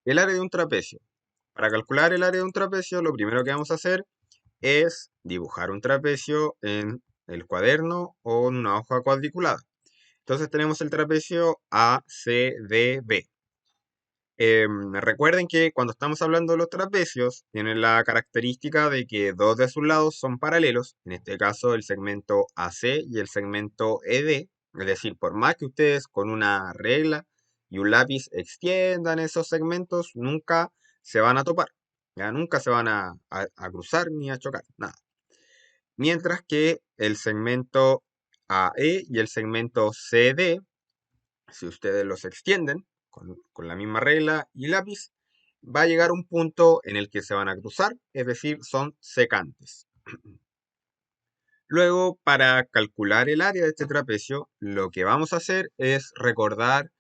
El área de un trapecio. Para calcular el área de un trapecio, lo primero que vamos a hacer es dibujar un trapecio en el cuaderno o en una hoja cuadriculada. Entonces tenemos el trapecio ACDB. Recuerden que cuando estamos hablando de los trapecios, tienen la característica de que dos de sus lados son paralelos, en este caso el segmento AC y el segmento ED, es decir, por más que ustedes con una regla y un lápiz extiendan esos segmentos, nunca se van a topar, ya nunca se van a cruzar ni a chocar, nada. Mientras que el segmento AE y el segmento CD, si ustedes los extienden con la misma regla y lápiz, va a llegar un punto en el que se van a cruzar, es decir, son secantes. Luego, para calcular el área de este trapecio, lo que vamos a hacer es recordar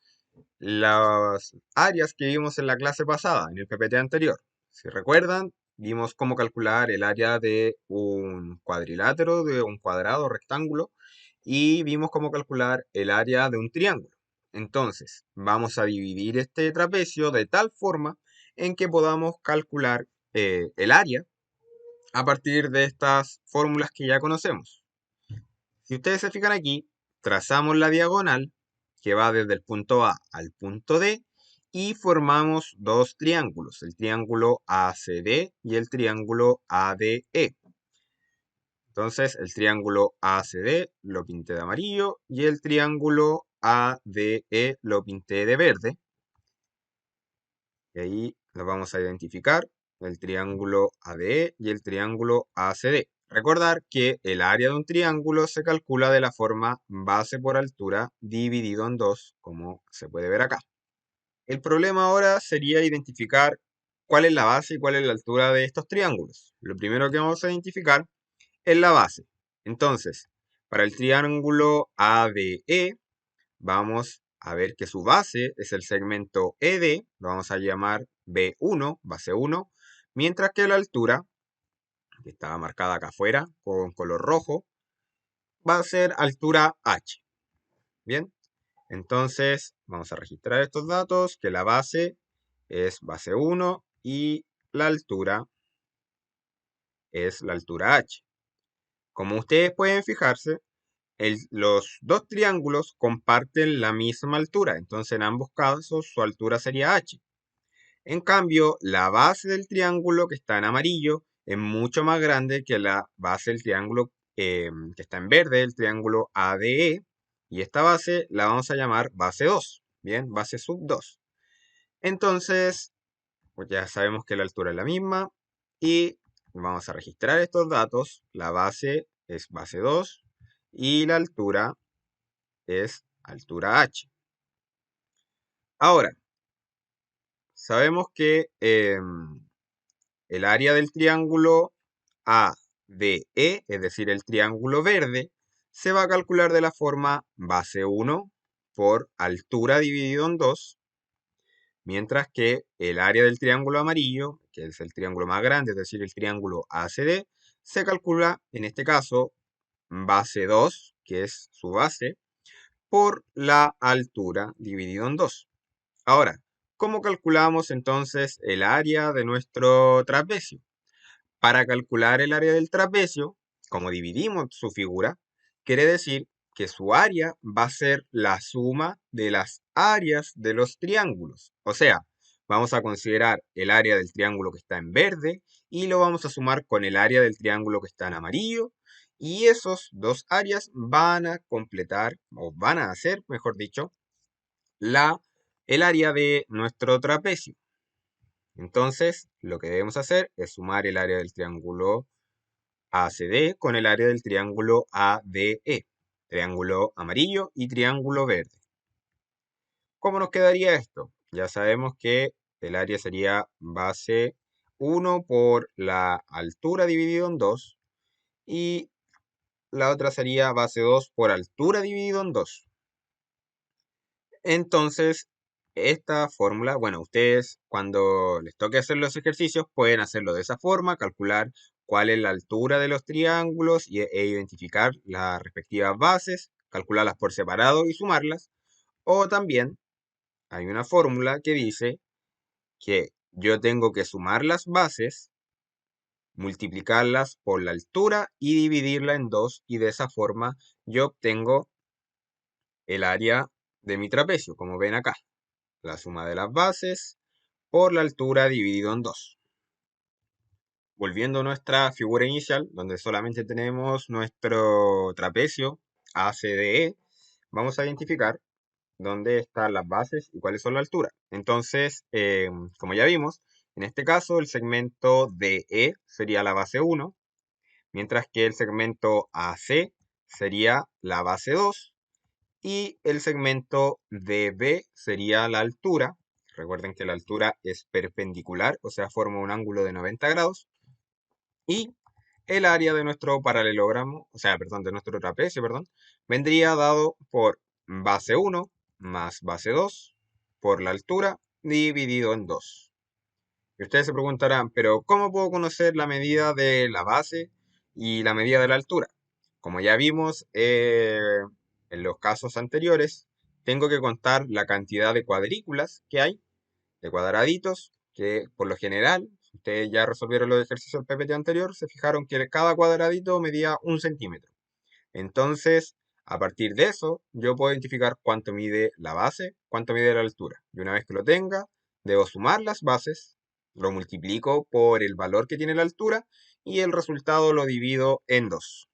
las áreas que vimos en la clase pasada, en el PPT anterior. Si recuerdan, vimos cómo calcular el área de un cuadrilátero, de un cuadrado, rectángulo, y vimos cómo calcular el área de un triángulo. Entonces, vamos a dividir este trapecio de tal forma en que podamos calcular el área a partir de estas fórmulas que ya conocemos. Si ustedes se fijan aquí, trazamos la diagonal que va desde el punto A al punto D y formamos dos triángulos, el triángulo ACD y el triángulo ADE. Entonces, el triángulo ACD lo pinté de amarillo y el triángulo ADE lo pinté de verde. Y ahí lo vamos a identificar, el triángulo ADE y el triángulo ACD. Recordar que el área de un triángulo se calcula de la forma base por altura dividido en dos, como se puede ver acá. El problema ahora sería identificar cuál es la base y cuál es la altura de estos triángulos. Lo primero que vamos a identificar es la base. Entonces, para el triángulo ADE, vamos a ver que su base es el segmento ED, lo vamos a llamar B1, base 1, mientras que la altura, que estaba marcada acá afuera con color rojo, va a ser altura H. Bien, entonces vamos a registrar estos datos, que la base es base 1 y la altura es la altura H. Como ustedes pueden fijarse, los dos triángulos comparten la misma altura, entonces en ambos casos su altura sería H. En cambio, la base del triángulo que está en amarillo es mucho más grande que la base del triángulo que está en verde, el triángulo ADE, y esta base la vamos a llamar base 2, bien, base sub 2. Entonces, pues ya sabemos que la altura es la misma y vamos a registrar estos datos. La base es base 2 y la altura es altura H. Ahora, sabemos que el área del triángulo ADE, es decir, el triángulo verde, se va a calcular de la forma base 1 por altura dividido en 2, mientras que el área del triángulo amarillo, que es el triángulo más grande, es decir, el triángulo ACD, se calcula, en este caso, base 2, que es su base, por la altura dividido en 2. Ahora, ¿cómo calculamos entonces el área de nuestro trapecio? Para calcular el área del trapecio, como dividimos su figura, quiere decir que su área va a ser la suma de las áreas de los triángulos. O sea, vamos a considerar el área del triángulo que está en verde y lo vamos a sumar con el área del triángulo que está en amarillo. Y esos dos áreas van a completar, o van a hacer, mejor dicho, el área de nuestro trapecio. Entonces, lo que debemos hacer es sumar el área del triángulo ACD con el área del triángulo ADE, triángulo amarillo y triángulo verde. ¿Cómo nos quedaría esto? Ya sabemos que el área sería base 1 por la altura dividido en 2 y la otra sería base 2 por altura dividido en 2. Entonces, esta fórmula, bueno, ustedes cuando les toque hacer los ejercicios pueden hacerlo de esa forma, calcular cuál es la altura de los triángulos e identificar las respectivas bases, calcularlas por separado y sumarlas. O también hay una fórmula que dice que yo tengo que sumar las bases, multiplicarlas por la altura y dividirla en 2 y de esa forma yo obtengo el área de mi trapecio, como ven acá. La suma de las bases por la altura dividido en 2. Volviendo a nuestra figura inicial, donde solamente tenemos nuestro trapecio ACDE, vamos a identificar dónde están las bases y cuáles son las alturas. Entonces, como ya vimos, en este caso el segmento DE sería la base 1, mientras que el segmento AC sería la base 2 y el segmento DB sería la altura. Recuerden que la altura es perpendicular, o sea, forma un ángulo de 90 grados. Y el área de nuestro paralelogramo, o sea, perdón, de nuestro trapecio, perdón, vendría dado por base 1 más base 2 por la altura dividido en 2. Y ustedes se preguntarán, pero ¿cómo puedo conocer la medida de la base y la medida de la altura? Como ya vimos en los casos anteriores, tengo que contar la cantidad de cuadrículas que hay, de cuadraditos, que por lo general, si ustedes ya resolvieron los ejercicios del PPT anterior, se fijaron que cada cuadradito medía 1 centímetro. Entonces, a partir de eso, yo puedo identificar cuánto mide la base, cuánto mide la altura. Y una vez que lo tenga, debo sumar las bases, lo multiplico por el valor que tiene la altura y el resultado lo divido en 2.